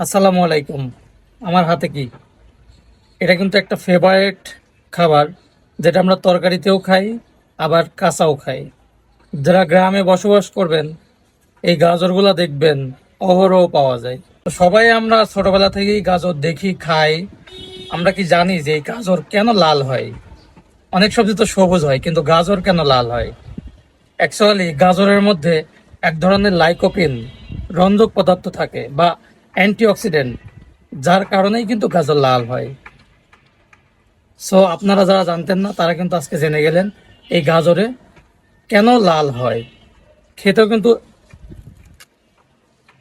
আসসালামু আলাইকুম। আমার হাতে কি, এটা কিন্তু একটা ফেভারিট খাবার, যেটা আমরা তরকারিতেও খাই আবার কাঁচাও খাই। যারা গ্রামে বসবাস করবেন এই গাজরগুলা দেখবেন অহরহ পাওয়া যায়। তো সবাই আমরা ছোটবেলা থেকেই গাজর দেখি, খাই। আমরা কি জানি যে এই গাজর কেন লাল হয়? অনেক সবজি তো সবুজ হয়, কিন্তু গাজর কেন লাল হয়? অ্যাকচুয়ালি গাজরের মধ্যে এক ধরনের লাইকোপিন রঞ্জক পদার্থ থাকে বা অ্যান্টিঅক্সিডেন্ট, যার কারণেই কিন্তু গাজর লাল হয়। সো আপনারা যারা জানতেন না তারা কিন্তু আজকে জেনে গেলেন এই গাজরে কেন লাল হয়। খেতেও কিন্তু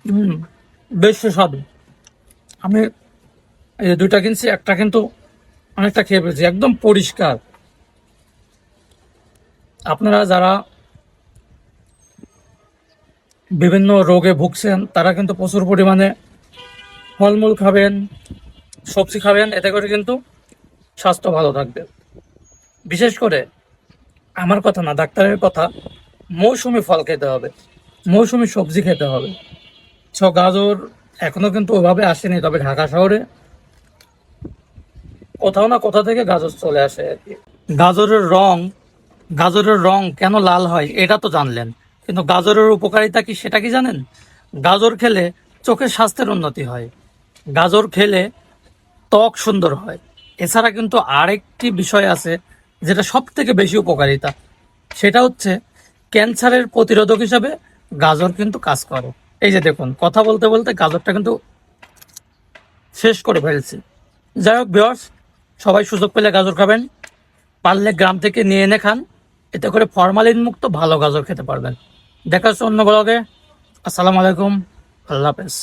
হুম, বেশ সুস্বাদু। আমি এই যে দুইটা কিনছি, একটা কিন্তু অনেকটা খেয়ে ফেলছি, একদম পরিষ্কার। আপনারা যারা বিভিন্ন রোগে ভুগছেন তারা কিন্তু প্রচুর পরিমাণে ফলমূল খাবেন, সবজি খাবেন, এতে করে কিন্তু স্বাস্থ্য ভালো থাকবে। বিশেষ করে আমার কথা না, ডাক্তারের কথা, মৌসুমী ফল খেতে হবে, মৌসুমী সবজি খেতে হবে। গাজর এখনো কিন্তু ওভাবে আসেনি, তবে ঢাকা শহরে কোথাও না কোথাও থেকে গাজর চলে আসে আর কি। গাজরের রং গাজরের রং কেন লাল হয় এটা তো জানলেন, কিন্তু গাজরের উপকারিতা কি সেটা কি জানেন? গাজর খেলে চোখের স্বাস্থ্যের উন্নতি হয়, গাজর খেলে ত্বক সুন্দর হয়। এছাড়া কিন্তু আরেকটি বিষয় আছে যেটা সব থেকে বেশি উপকারিতা, সেটা হচ্ছে ক্যান্সারের প্রতিরোধক হিসাবে গাজর কিন্তু কাজ করে। এই যে দেখুন, কথা বলতে বলতে গাজরটা কিন্তু শেষ করে ফেলছি। যাই হোক ভিউয়ার্স, সবাই সুযোগ পেলে গাজর খাবেন, পারলে গ্রাম থেকে নিয়ে এনে খান। এতে করে ফরমালিন মুক্ত ভালো গাজর খেতে পারবেন। দেখা হচ্ছে অন্য ব্লগে। আসসালামু আলাইকুম, আল্লাহ হাফেজ।